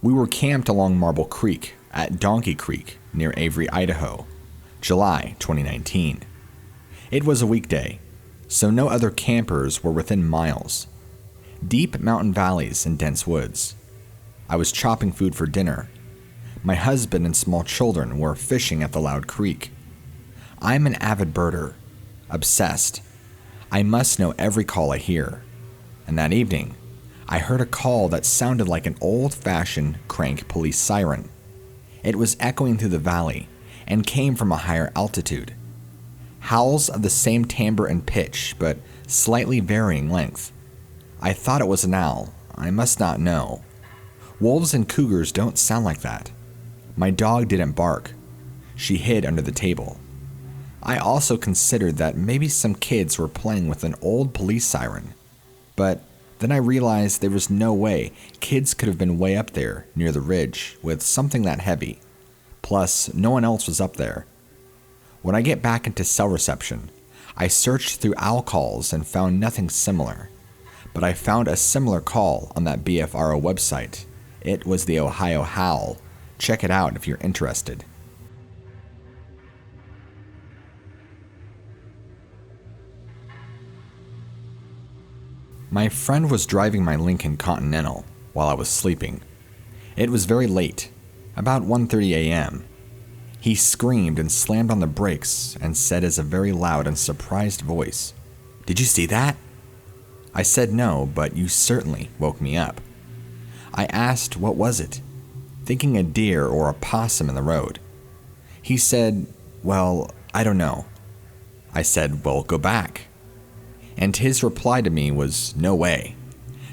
We were camped along Marble Creek at Donkey Creek near Avery, Idaho, July 2019. It was a weekday, so no other campers were within miles. Deep mountain valleys and dense woods. I was chopping food for dinner. My husband and small children were fishing at the Loud Creek. I'm an avid birder, obsessed. I must know every call I hear. And that evening, I heard a call that sounded like an old-fashioned crank police siren. It was echoing through the valley and came from a higher altitude. Howls of the same timbre and pitch, but slightly varying length. I thought it was an owl. I must not know. Wolves and cougars don't sound like that. My dog didn't bark. She hid under the table. I also considered that maybe some kids were playing with an old police siren. But then I realized there was no way kids could have been way up there near the ridge with something that heavy. Plus, no one else was up there. When I get back into cell reception, I searched through owl calls and found nothing similar. But I found a similar call on that BFRO website. It was the Ohio Howl. Check it out if you're interested. My friend was driving my Lincoln Continental while I was sleeping. It was very late, about 1:30 a.m. He screamed and slammed on the brakes and said as a very loud and surprised voice, "Did you see that?" I said no, but you certainly woke me up. I asked what was it, thinking a deer or a possum in the road. He said, "Well, I don't know." I said, "Well, go back." And his reply to me was, "No way.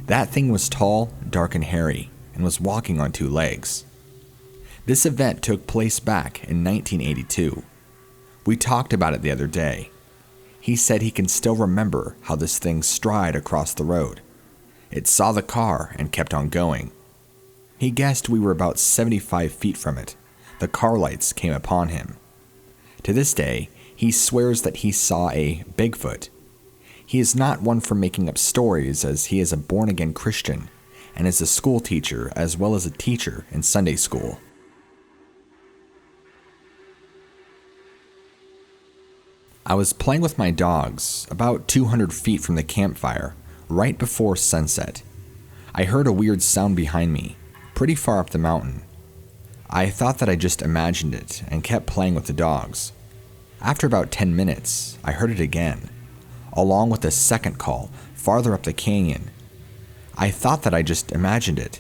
That thing was tall, dark, and hairy, and was walking on two legs." This event took place back in 1982. We talked about it the other day. He said he can still remember how this thing stride across the road. It saw the car and kept on going. He guessed we were about 75 feet from it. The car lights came upon him. To this day, he swears that he saw a Bigfoot. He is not one for making up stories, as he is a born-again Christian and is a school teacher as well as a teacher in Sunday school. I was playing with my dogs about 200 feet from the campfire right before sunset. I heard a weird sound behind me, pretty far up the mountain. I thought that I just imagined it and kept playing with the dogs. After about 10 minutes, I heard it again, along with a second call farther up the canyon. I thought that I just imagined it.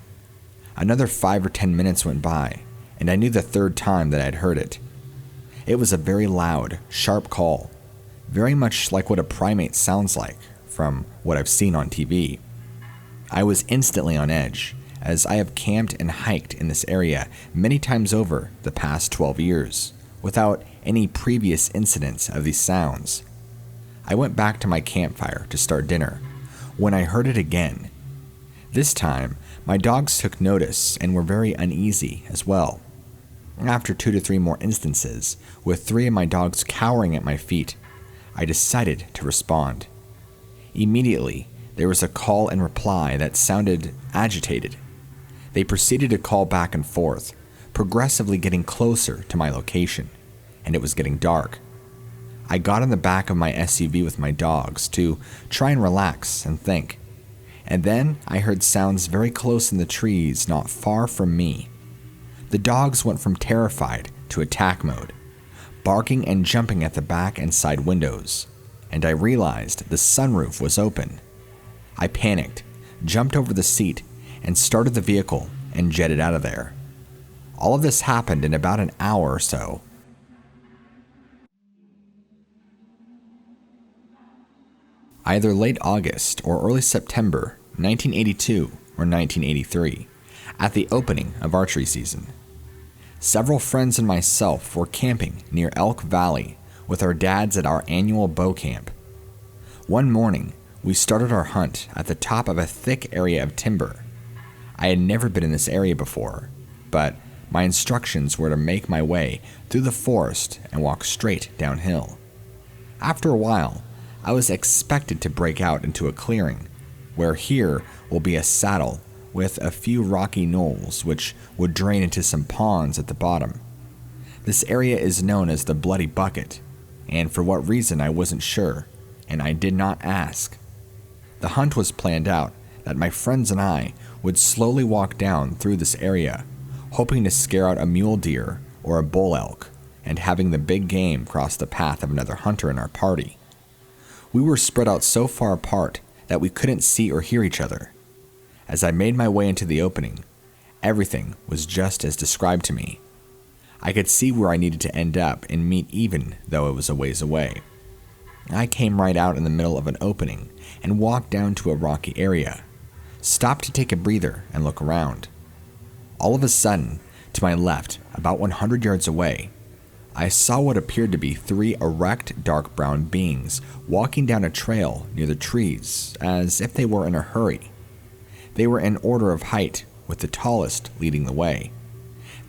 Another 5 or 10 minutes went by, and I knew the third time that I'd heard it. It was a very loud, sharp call, very much like what a primate sounds like from what I've seen on TV. I was instantly on edge, as I have camped and hiked in this area many times over the past 12 years, without any previous incidents of these sounds. I went back to my campfire to start dinner when I heard it again. This time, my dogs took notice and were very uneasy as well. After 2 to 3 more instances, with 3 of my dogs cowering at my feet, I decided to respond. Immediately, there was a call and reply that sounded agitated. They proceeded to call back and forth, progressively getting closer to my location, and it was getting dark. I got in the back of my SUV with my dogs to try and relax and think. And then I heard sounds very close in the trees not far from me. The dogs went from terrified to attack mode, barking and jumping at the back and side windows, and I realized the sunroof was open. I panicked, jumped over the seat, and started the vehicle and jetted out of there. All of this happened in about an hour or so. Either late August or early September 1982 or 1983, at the opening of archery season. Several friends and myself were camping near Elk Valley with our dads at our annual bow camp. One morning, we started our hunt at the top of a thick area of timber. I had never been in this area before, but my instructions were to make my way through the forest and walk straight downhill. After a while, I was expected to break out into a clearing, where here will be a saddle with a few rocky knolls which would drain into some ponds at the bottom. This area is known as the Bloody Bucket, and for what reason I wasn't sure, and I did not ask. The hunt was planned out that my friends and I would slowly walk down through this area, hoping to scare out a mule deer or a bull elk, and having the big game cross the path of another hunter in our party. We were spread out so far apart that we couldn't see or hear each other. As I made my way into the opening, everything was just as described to me. I could see where I needed to end up and meet even though it was a ways away. I came right out in the middle of an opening and walked down to a rocky area, stopped to take a breather and look around. All of a sudden, to my left, about 100 yards away, I saw what appeared to be 3 erect dark brown beings walking down a trail near the trees as if they were in a hurry. They were in order of height, with the tallest leading the way.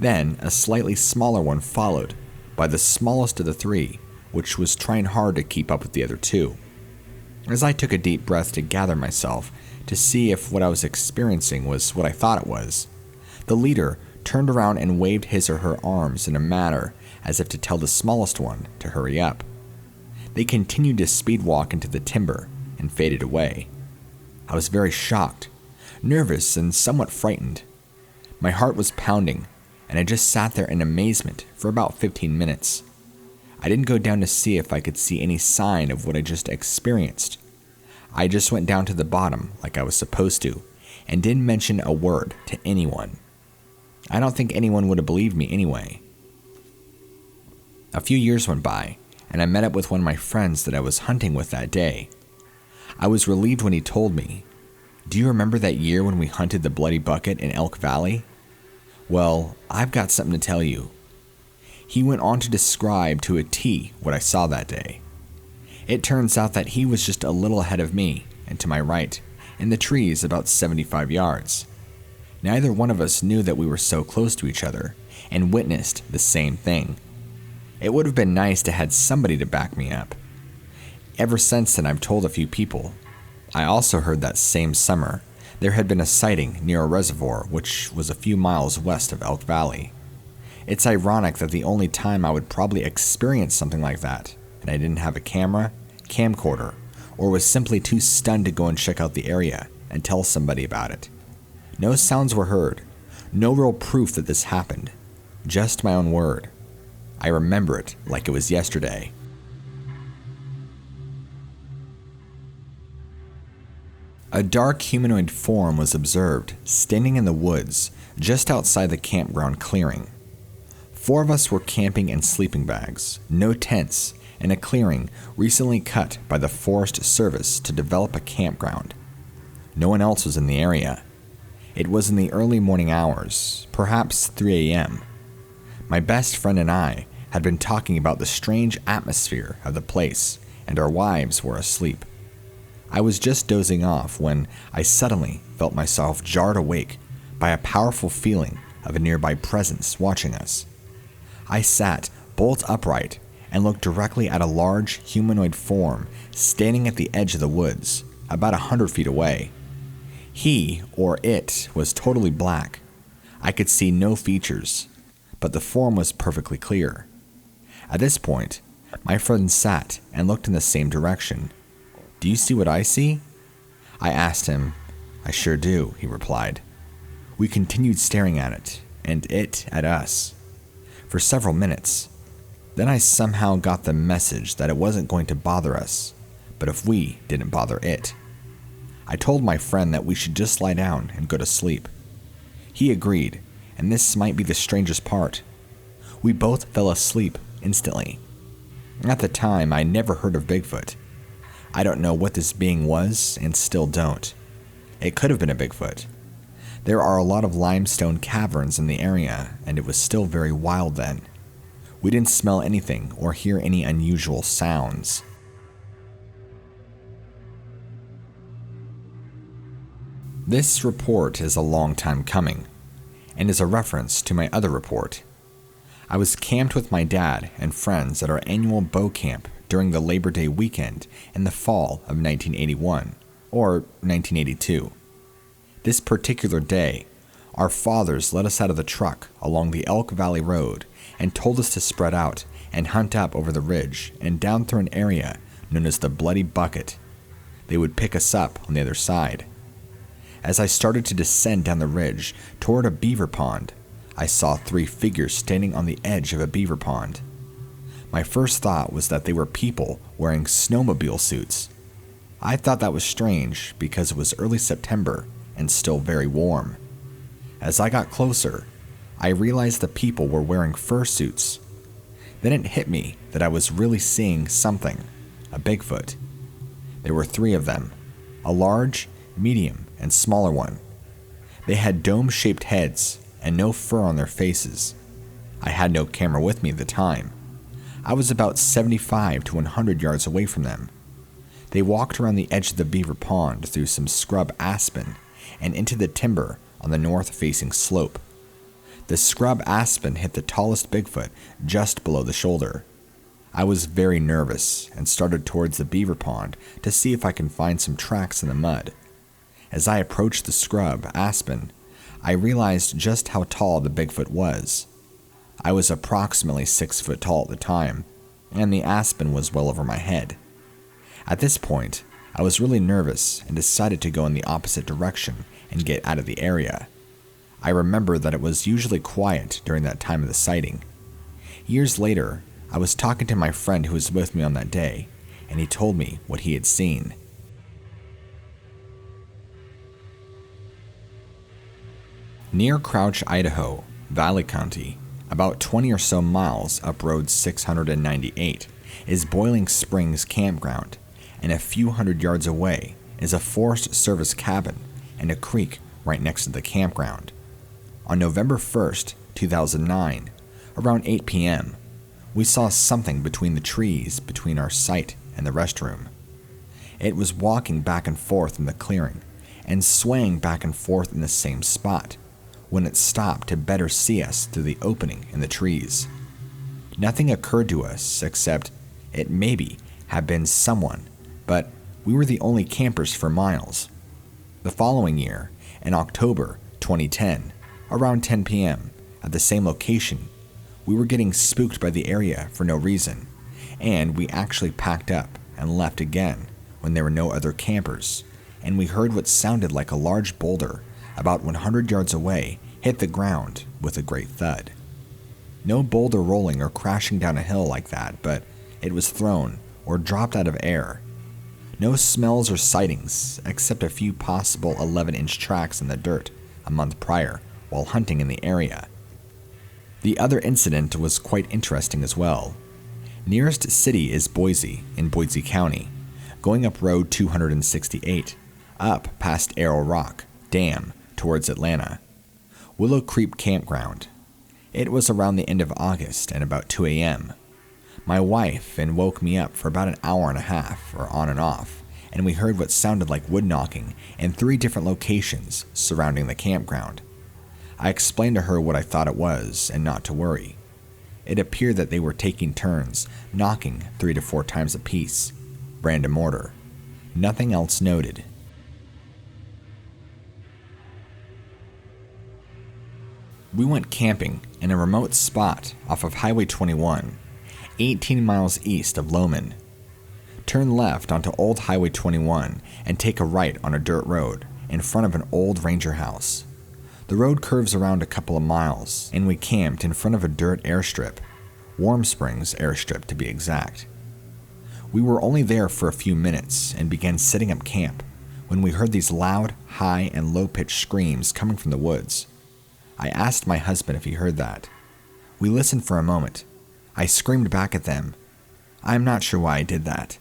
Then a slightly smaller one followed by the smallest of the 3, which was trying hard to keep up with the other 2. As I took a deep breath to gather myself to see if what I was experiencing was what I thought it was, the leader turned around and waved his or her arms in a manner as if to tell the smallest one to hurry up. They continued to speed walk into the timber and faded away. I was very shocked, nervous, and somewhat frightened. My heart was pounding, and I just sat there in amazement for about 15 minutes. I didn't go down to see if I could see any sign of what I just experienced. I just went down to the bottom like I was supposed to, and didn't mention a word to anyone. I don't think anyone would have believed me anyway. A few years went by, and I met up with one of my friends that I was hunting with that day. I was relieved when he told me, "Do you remember that year when we hunted the Bloody Bucket in Elk Valley?" Well, I've got something to tell you. He went on to describe to a T what I saw that day. It turns out that he was just a little ahead of me, and to my right, in the trees about 75 yards. Neither one of us knew that we were so close to each other, and witnessed the same thing. It would have been nice to have somebody to back me up. Ever since then, I've told a few people. I also heard that same summer, there had been a sighting near a reservoir which was a few miles west of Elk Valley. It's ironic that the only time I would probably experience something like that, and I didn't have a camera, camcorder, or was simply too stunned to go and check out the area and tell somebody about it. No sounds were heard, no real proof that this happened, just my own word. I remember it like it was yesterday. A dark humanoid form was observed standing in the woods just outside the campground clearing. 4 of us were camping in sleeping bags, no tents, in a clearing recently cut by the Forest Service to develop a campground. No one else was in the area. It was in the early morning hours, perhaps 3 a.m. My best friend and I had been talking about the strange atmosphere of the place, and our wives were asleep. I was just dozing off when I suddenly felt myself jarred awake by a powerful feeling of a nearby presence watching us. I sat bolt upright and looked directly at a large humanoid form standing at the edge of the woods, about 100 feet away. He, or it, was totally black. I could see no features, but the form was perfectly clear. At this point, my friend sat and looked in the same direction. "Do you see what I see?" I asked him. "I sure do," he replied. We continued staring at it, and it at us, for several minutes. Then I somehow got the message that it wasn't going to bother us, but if we didn't bother it. I told my friend that we should just lie down and go to sleep. He agreed, and this might be the strangest part. We both fell asleep instantly. At the time, I never heard of Bigfoot. I don't know what this being was, and still don't. It could have been a Bigfoot. There are a lot of limestone caverns in the area, and it was still very wild then. We didn't smell anything or hear any unusual sounds. This report is a long time coming, and is a reference to my other report. I was camped with my dad and friends at our annual bow camp during the Labor Day weekend in the fall of 1981, or 1982. This particular day, our fathers let us out of the truck along the Elk Valley Road and told us to spread out and hunt up over the ridge and down through an area known as the Bloody Bucket. They would pick us up on the other side. As I started to descend down the ridge toward a beaver pond, I saw 3 figures standing on the edge of a beaver pond. My first thought was that they were people wearing snowmobile suits. I thought that was strange because it was early September and still very warm. As I got closer, I realized the people were wearing fursuits. Then it hit me that I was really seeing something, a Bigfoot. There were 3 of them, a large, medium, and smaller one. They had dome-shaped heads and no fur on their faces. I had no camera with me at the time. I was about 75 to 100 yards away from them. They walked around the edge of the beaver pond through some scrub aspen and into the timber on the north-facing slope. The scrub aspen hit the tallest Bigfoot just below the shoulder. I was very nervous and started towards the beaver pond to see if I can find some tracks in the mud. As I approached the scrub aspen, I realized just how tall the Bigfoot was. I was approximately 6 foot tall at the time, and the aspen was well over my head. At this point, I was really nervous and decided to go in the opposite direction and get out of the area. I remember that it was usually quiet during that time of the sighting. Years later, I was talking to my friend who was with me on that day, and he told me what he had seen. Near Crouch, Idaho, Valley County, about 20 or so miles up Road 698, is Boiling Springs Campground, and a few hundred yards away is a Forest Service cabin and a creek right next to the campground. On November 1st, 2009, around 8 p.m., we saw something between the trees between our site and the restroom. It was walking back and forth in the clearing and swaying back and forth in the same spot when it stopped to better see us through the opening in the trees. Nothing occurred to us except it maybe had been someone, but we were the only campers for miles. The following year, in October 2010, around 10 p.m., at the same location, we were getting spooked by the area for no reason, and we actually packed up and left again when there were no other campers, and we heard what sounded like a large boulder about 100 yards away hit the ground with a great thud. No boulder rolling or crashing down a hill like that, but it was thrown or dropped out of air. No smells or sightings, except a few possible 11-inch tracks in the dirt a month prior while hunting in the area. The other incident was quite interesting as well. Nearest city is Boise in Boise County, going up Road 268, up past Arrow Rock Dam towards Atlanta. Willow Creek Campground. It was around the end of August and about 2 a.m. My wife woke me up for about an hour and a half, or on and off, and we heard what sounded like wood knocking in 3 different locations surrounding the campground. I explained to her what I thought it was and not to worry. It appeared that they were taking turns knocking 3 to 4 times apiece, random order. Nothing else noted. We went camping in a remote spot off of Highway 21, 18 miles east of Lowman. Turn left onto Old Highway 21 and take a right on a dirt road in front of an old ranger house. The road curves around a couple of miles, and we camped in front of a dirt airstrip, Warm Springs Airstrip to be exact. We were only there for a few minutes and began setting up camp when we heard these loud, high, and low-pitched screams coming from the woods. I asked my husband if he heard that. We listened for a moment. I screamed back at them. I am not sure why I did that.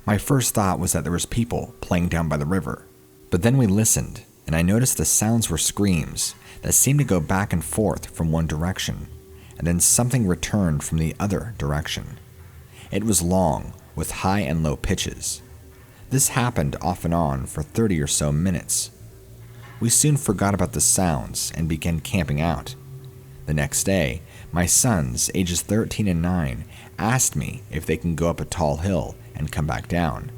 My first thought was that there was people playing down by the river, but then we listened, and I noticed the sounds were screams that seemed to go back and forth from one direction, and then something returned from the other direction. It was long, with high and low pitches. This happened off and on for 30 or so minutes. We soon forgot about the sounds and began camping out. The next day, my sons, ages 13 and 9, asked me if they can go up a tall hill and come back down.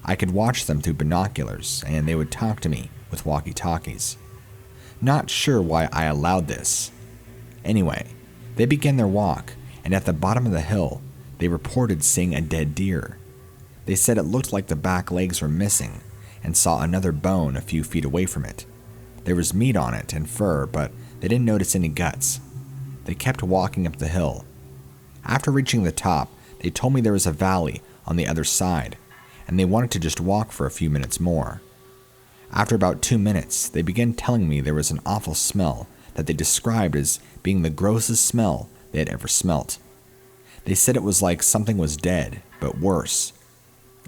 I could watch them through binoculars, and they would talk to me with walkie-talkies. Not sure why I allowed this. Anyway, they began their walk, and at the bottom of the hill, they reported seeing a dead deer. They said it looked like the back legs were missing, and saw another bone a few feet away from it. There was meat on it and fur, but they didn't notice any guts. They kept walking up the hill. After reaching the top, they told me there was a valley on the other side, and they wanted to just walk for a few minutes more. After about 2 minutes, they began telling me there was an awful smell that they described as being the grossest smell they had ever smelt. They said it was like something was dead, but worse.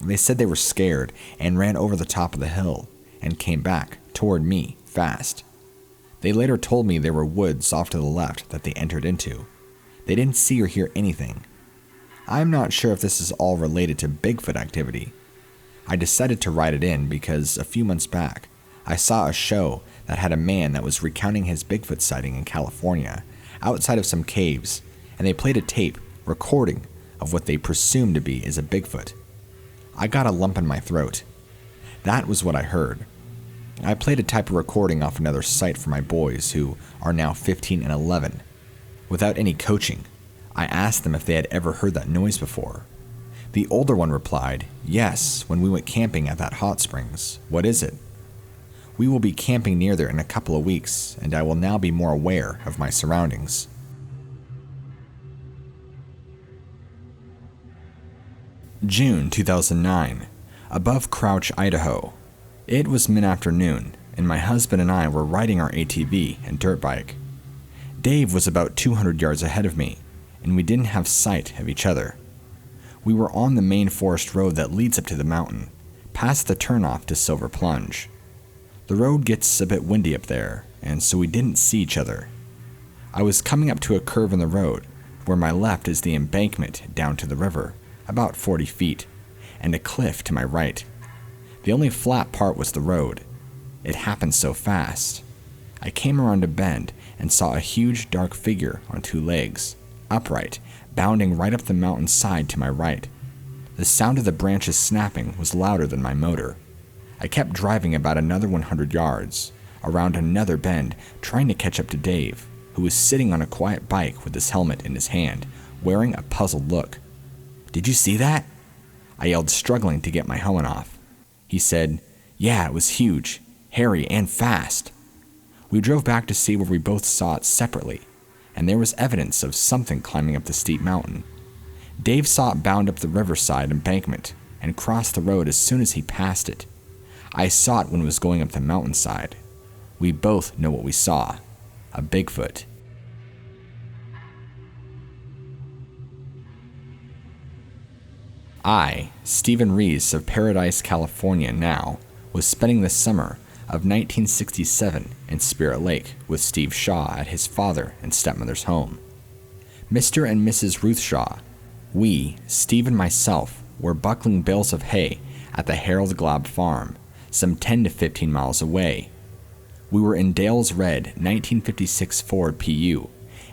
They said they were scared and ran over the top of the hill and came back toward me fast. They later told me there were woods off to the left that they entered into. They didn't see or hear anything. I'm not sure if this is all related to Bigfoot activity. I decided to write it in because a few months back, I saw a show that had a man that was recounting his Bigfoot sighting in California, outside of some caves, and they played a tape recording of what they presumed to be is a Bigfoot. I got a lump in my throat. That was what I heard. I played a type of recording off another site for my boys, who are now 15 and 11. Without any coaching, I asked them if they had ever heard that noise before. The older one replied, "Yes, when we went camping at that hot springs. What is it?" We will be camping near there in a couple of weeks, and I will now be more aware of my surroundings. June 2009, above Crouch, Idaho. It was mid-afternoon, and my husband and I were riding our ATV and dirt bike. Dave was about 200 yards ahead of me, and we didn't have sight of each other. We were on the main forest road that leads up to the mountain, past the turnoff to Silver Plunge. The road gets a bit windy up there, and so we didn't see each other. I was coming up to a curve in the road, where my left is the embankment down to the river, about 40 feet, and a cliff to my right. The only flat part was the road. It happened so fast. I came around a bend and saw a huge dark figure on 2 legs, upright, bounding right up the mountain side to my right. The sound of the branches snapping was louder than my motor. I kept driving about another 100 yards, around another bend, trying to catch up to Dave, who was sitting on a quiet bike with his helmet in his hand, wearing a puzzled look. "Did you see that?" I yelled, struggling to get my helmet off. He said, "Yeah, it was huge, hairy, and fast." We drove back to see where we both saw it separately, and there was evidence of something climbing up the steep mountain. Dave saw it bound up the riverside embankment and crossed the road as soon as he passed it. I saw it when it was going up the mountainside. We both know what we saw: a Bigfoot. I, Stephen Rees of Paradise, California now, was spending the summer of 1967 in Spirit Lake with Steve Shaw at his father and stepmother's home. Mr. and Mrs. Ruth Shaw, we, Steve and myself, were buckling bales of hay at the Harold Glaub farm, some 10 to 15 miles away. We were in Dale's red 1956 Ford PU,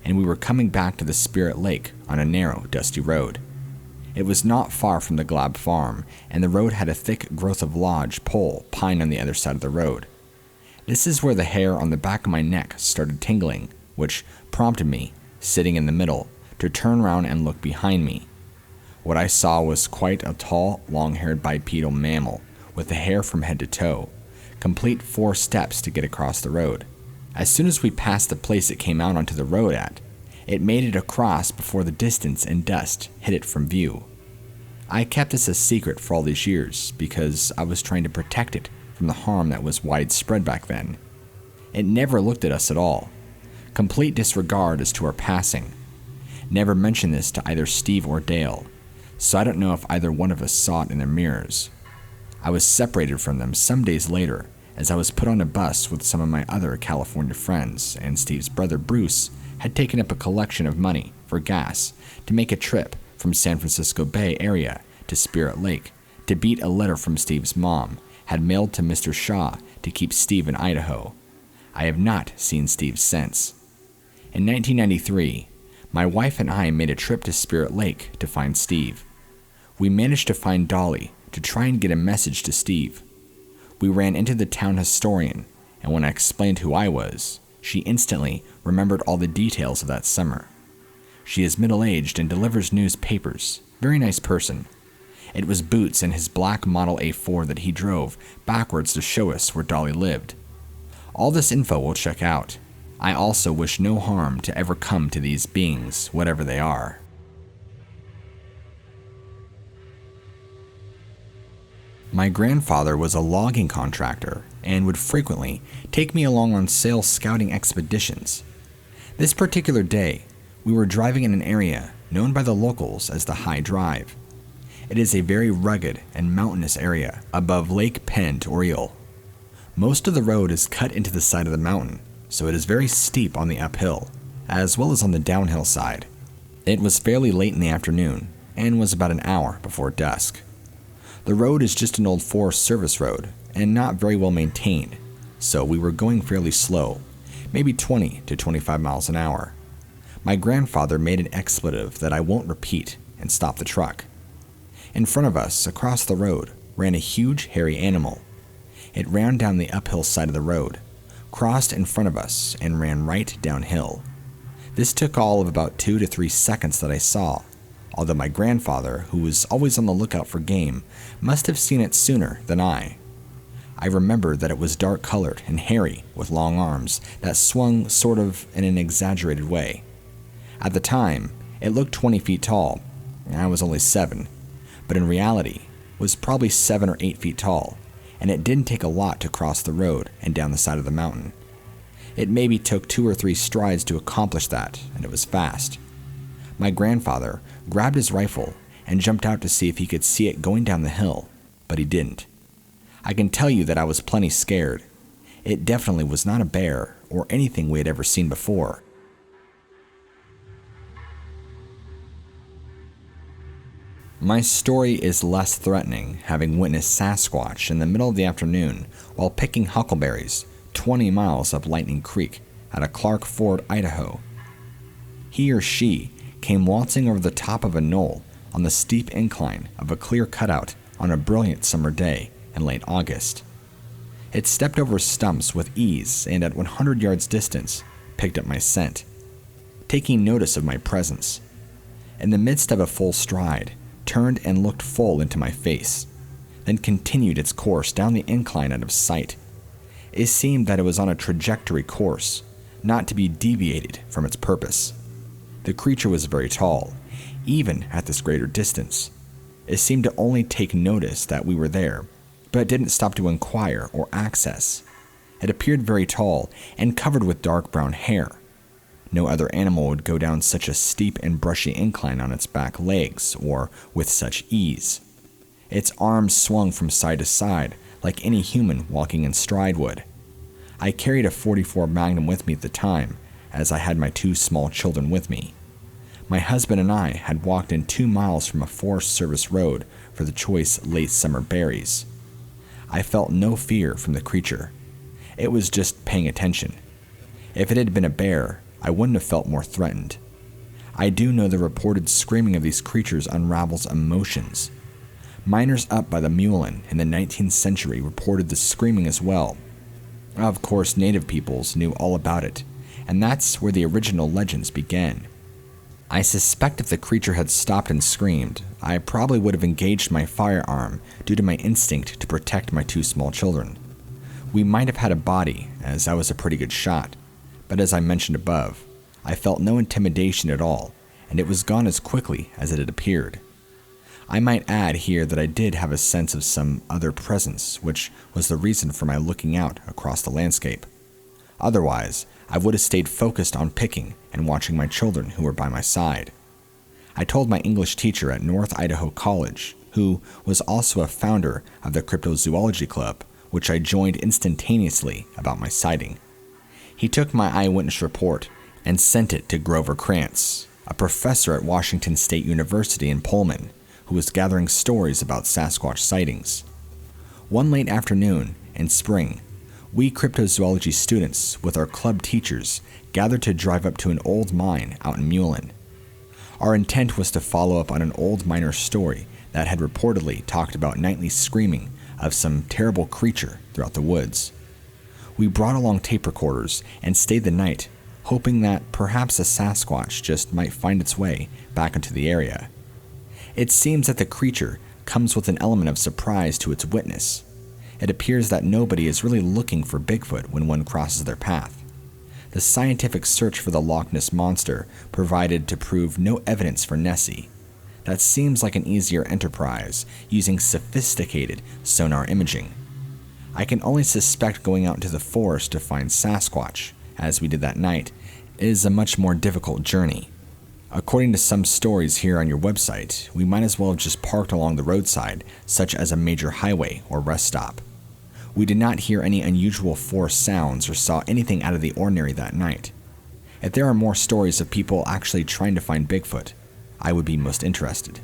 and we were coming back to the Spirit Lake on a narrow, dusty road. It was not far from the Glaub farm, and the road had a thick growth of lodge pine on the other side of the road. This is where the hair on the back of my neck started tingling, which prompted me, sitting in the middle, to turn around and look behind me. What I saw was quite a tall, long-haired bipedal mammal, with the hair from head to toe, complete 4 steps to get across the road. As soon as we passed the place it came out onto the road at, it made it across before the distance and dust hid it from view. I kept this a secret for all these years because I was trying to protect it from the harm that was widespread back then. It never looked at us at all. Complete disregard as to our passing. Never mentioned this to either Steve or Dale, so I don't know if either one of us saw it in their mirrors. I was separated from them some days later as I was put on a bus with some of my other California friends, and Steve's brother Bruce had taken up a collection of money for gas to make a trip from San Francisco Bay Area to Spirit Lake to beat a letter from Steve's mom had mailed to Mr. Shaw to keep Steve in Idaho. I have not seen Steve since. In 1993, my wife and I made a trip to Spirit Lake to find Steve. We managed to find Dolly to try and get a message to Steve. We ran into the town historian, and when I explained who I was, she instantly remembered all the details of that summer. She is middle-aged and delivers newspapers. Very nice person. It was Boots and his black Model A4 that he drove backwards to show us where Dolly lived. All this info we'll check out. I also wish no harm to ever come to these beings, whatever they are. My grandfather was a logging contractor and would frequently take me along on sales scouting expeditions. This particular day, we were driving in an area known by the locals as the High Drive. It is a very rugged and mountainous area above Lake Pend or Eel. Most of the road is cut into the side of the mountain, so it is very steep on the uphill, as well as on the downhill side. It was fairly late in the afternoon, and was about an hour before dusk. The road is just an old Forest Service road, and not very well maintained, so we were going fairly slow, maybe 20 to 25 miles an hour. My grandfather made an expletive that I won't repeat and stopped the truck. In front of us, across the road, ran a huge hairy animal. It ran down the uphill side of the road, crossed in front of us, and ran right downhill. This took all of about 2 to 3 seconds that I saw, although my grandfather, who was always on the lookout for game, must have seen it sooner than I. I remember that it was dark-colored and hairy with long arms that swung sort of in an exaggerated way. At the time, it looked 20 feet tall. I was only 7, but in reality was probably 7 or 8 feet tall, and it didn't take a lot to cross the road and down the side of the mountain. It maybe took 2 or 3 strides to accomplish that, and it was fast. My grandfather grabbed his rifle and jumped out to see if he could see it going down the hill, but he didn't. I can tell you that I was plenty scared. It definitely was not a bear or anything we had ever seen before. My story is less threatening, having witnessed Sasquatch in the middle of the afternoon while picking huckleberries 20 miles up Lightning Creek at a Clark Ford, Idaho. He or she came waltzing over the top of a knoll on the steep incline of a clear cutout on a brilliant summer day in late August. It stepped over stumps with ease and at 100 yards distance picked up my scent, taking notice of my presence. In the midst of a full stride, turned and looked full into my face, then continued its course down the incline out of sight. It seemed that it was on a trajectory course, not to be deviated from its purpose. The creature was very tall, even at this greater distance. It seemed to only take notice that we were there, but it didn't stop to inquire or access. It appeared very tall and covered with dark brown hair. No other animal would go down such a steep and brushy incline on its back legs or with such ease. Its arms swung from side to side like any human walking in stride would. I carried a .44 Magnum with me at the time, as I had my 2 small children with me. My husband and I had walked in 2 miles from a Forest Service road for the choice late summer berries. I felt no fear from the creature. It was just paying attention. If it had been a bear, I wouldn't have felt more threatened. I do know the reported screaming of these creatures unravels emotions. Miners up by the Mulin in the 19th century reported the screaming as well. Of course, native peoples knew all about it, and that's where the original legends began. I suspect if the creature had stopped and screamed, I probably would have engaged my firearm due to my instinct to protect my 2 small children. We might have had a body, as I was a pretty good shot, but as I mentioned above, I felt no intimidation at all, and it was gone as quickly as it had appeared. I might add here that I did have a sense of some other presence, which was the reason for my looking out across the landscape. Otherwise, I would have stayed focused on picking and watching my children who were by my side. I told my English teacher at North Idaho College, who was also a founder of the Cryptozoology Club, which I joined instantaneously about my sighting. He took my eyewitness report and sent it to Grover Krantz, a professor at Washington State University in Pullman, who was gathering stories about Sasquatch sightings. One late afternoon in spring, we cryptozoology students with our club teachers gathered to drive up to an old mine out in Mulin. Our intent was to follow up on an old miner's story that had reportedly talked about nightly screaming of some terrible creature throughout the woods. We brought along tape recorders and stayed the night, hoping that perhaps a Sasquatch just might find its way back into the area. It seems that the creature comes with an element of surprise to its witness. It appears that nobody is really looking for Bigfoot when one crosses their path. The scientific search for the Loch Ness Monster provided to prove no evidence for Nessie. That seems like an easier enterprise, using sophisticated sonar imaging. I can only suspect going out into the forest to find Sasquatch, as we did that night, is a much more difficult journey. According to some stories here on your website, we might as well have just parked along the roadside, such as a major highway or rest stop. We did not hear any unusual forest sounds or saw anything out of the ordinary that night. If there are more stories of people actually trying to find Bigfoot, I would be most interested.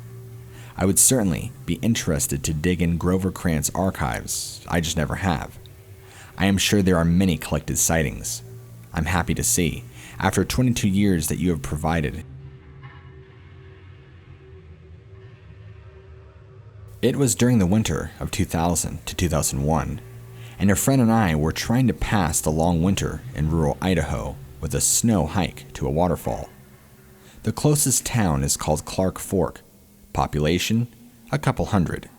I would certainly be interested to dig in Grover Krantz archives, I just never have. I am sure there are many collected sightings. I'm happy to see, after 22 years that you have provided. It was during the winter of 2000 to 2001, and a friend and I were trying to pass the long winter in rural Idaho with a snow hike to a waterfall. The closest town is called Clark Fork. Population, a couple hundred.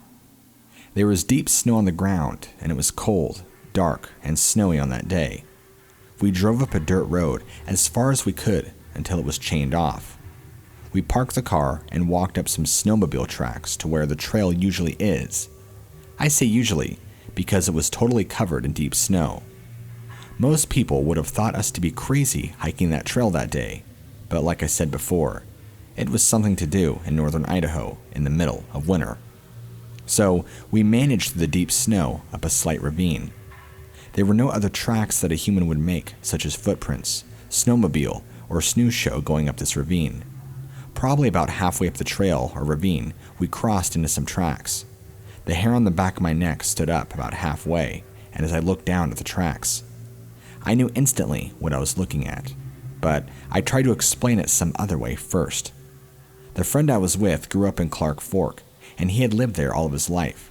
There was deep snow on the ground, and it was cold, dark, and snowy on that day. We drove up a dirt road as far as we could until it was chained off. We parked the car and walked up some snowmobile tracks to where the trail usually is. I say usually because it was totally covered in deep snow. Most people would have thought us to be crazy hiking that trail that day, but like I said before, it was something to do in northern Idaho in the middle of winter. So we managed through the deep snow up a slight ravine. There were no other tracks that a human would make, such as footprints, snowmobile, or snooze show going up this ravine. Probably about halfway up the trail or ravine, we crossed into some tracks. The hair on the back of my neck stood up about halfway, and as I looked down at the tracks, I knew instantly what I was looking at, but I tried to explain it some other way first. The friend I was with grew up in Clark Fork, and he had lived there all of his life.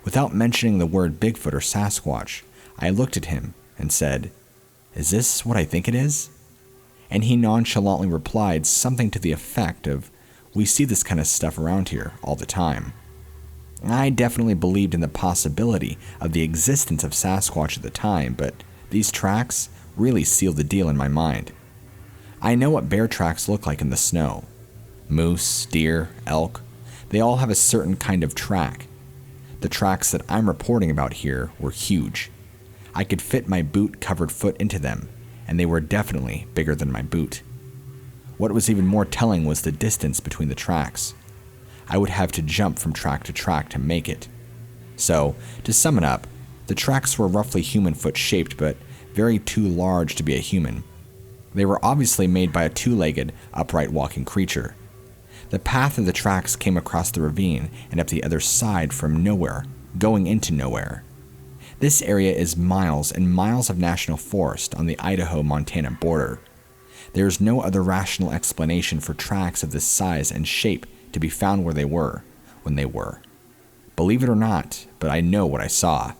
Without mentioning the word Bigfoot or Sasquatch, I looked at him and said, "Is this what I think it is?" And he nonchalantly replied something to the effect of, "We see this kind of stuff around here all the time." I definitely believed in the possibility of the existence of Sasquatch at the time, but these tracks really sealed the deal in my mind. I know what bear tracks look like in the snow. Moose, deer, elk, they all have a certain kind of track. The tracks that I'm reporting about here were huge. I could fit my boot-covered foot into them, and they were definitely bigger than my boot. What was even more telling was the distance between the tracks. I would have to jump from track to track to make it. So, to sum it up, the tracks were roughly human foot shaped, but very too large to be a human. They were obviously made by a two-legged, upright walking creature. The path of the tracks came across the ravine and up the other side from nowhere, going into nowhere. This area is miles and miles of national forest on the Idaho-Montana border. There is no other rational explanation for tracks of this size and shape to be found where they were, when they were. Believe it or not, but I know what I saw.